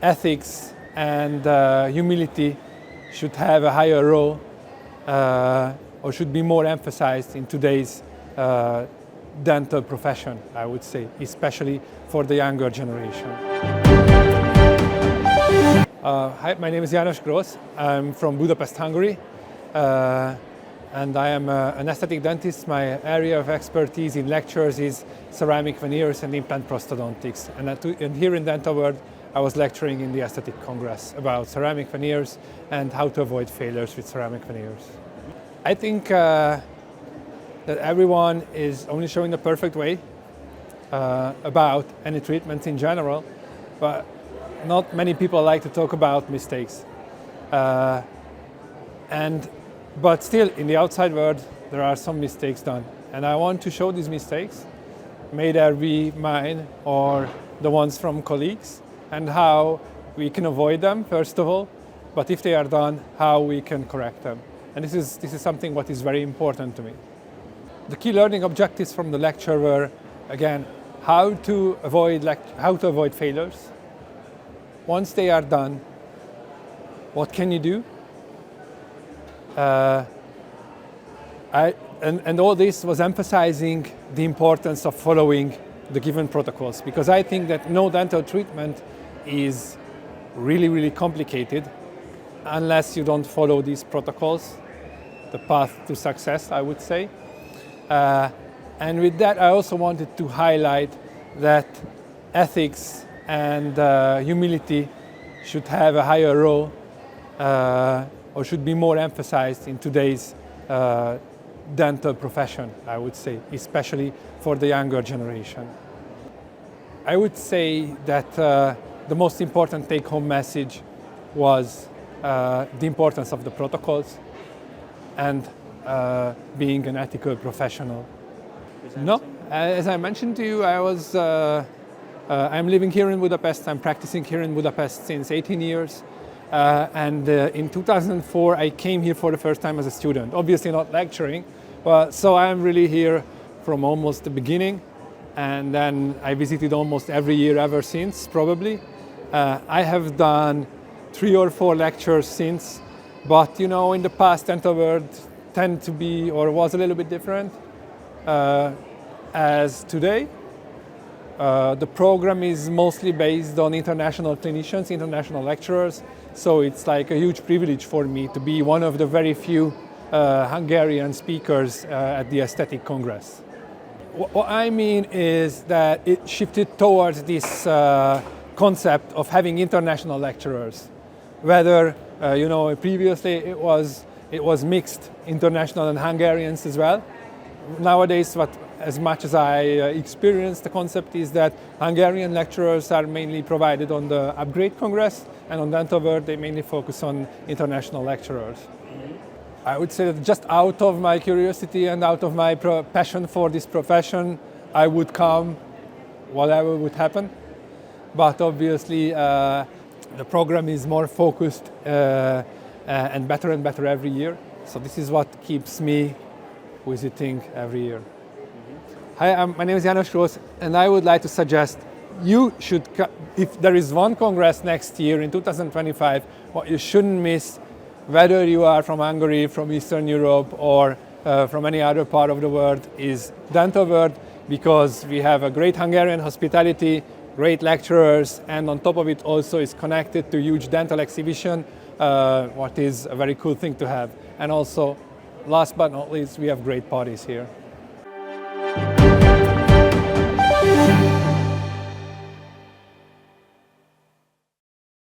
ethics and humility should have a higher role or should be more emphasized in today's dental profession, I would say, especially for the younger generation. Hi, my name is János Grosz. I'm from Budapest, Hungary, and I am an aesthetic dentist. My area of expertise in lectures is ceramic veneers and implant prosthodontics. And here in Dental World, I was lecturing in the Aesthetic Congress about ceramic veneers and how to avoid failures with ceramic veneers. I think that everyone is only showing the perfect way about any treatment in general, but not many people like to talk about mistakes. But still, in the outside world, there are some mistakes done. And I want to show these mistakes, may they be mine or the ones from colleagues, and how we can avoid them, first of all, but if they are done, how we can correct them. And this is something what is very important to me. The key learning objectives from the lecture were, again, how to avoid failures. Once they are done, what can you do? And all this was emphasizing the importance of following the given protocols, because I think that no dental treatment is really, really complicated unless you don't follow these protocols, the path to success, I would say. And with that, I also wanted to highlight that ethics and humility should have a higher role or should be more emphasized in today's dental profession, I would say, especially for the younger generation. I would say that the most important take-home message was the importance of the protocols and being an ethical professional. No, as I mentioned to you, I'm living here in Budapest. I'm practicing here in Budapest since 18 years. And in 2004, I came here for the first time as a student. Obviously not lecturing, but so I'm really here from almost the beginning. And then I visited almost every year ever since, probably. I have done 3 or 4 lectures since, but you know, in the past, Dental World tend to be, or was a little bit different as today. The program is mostly based on international clinicians, international lecturers, so it's like a huge privilege for me to be one of the very few Hungarian speakers at the Aesthetic Congress. What I mean is that it shifted towards this concept of having international lecturers. Whether, you know, previously it was mixed, international and Hungarians as well. Nowadays, as much as I experience, the concept is that Hungarian lecturers are mainly provided on the Upgrade Congress, and on Dental World they mainly focus on international lecturers. I would say that just out of my curiosity and out of my passion for this profession, I would come whatever would happen. But obviously the program is more focused and better every year. So this is what keeps me visiting every year. Hi, my name is János Grosz, and I would like to suggest you should, if there is one congress next year in 2025, what you shouldn't miss, whether you are from Hungary, from Eastern Europe, or from any other part of the world, is Dental World, because we have a great Hungarian hospitality, great lecturers, and on top of it also is connected to a huge dental exhibition, what is a very cool thing to have. And also, last but not least, we have great parties here.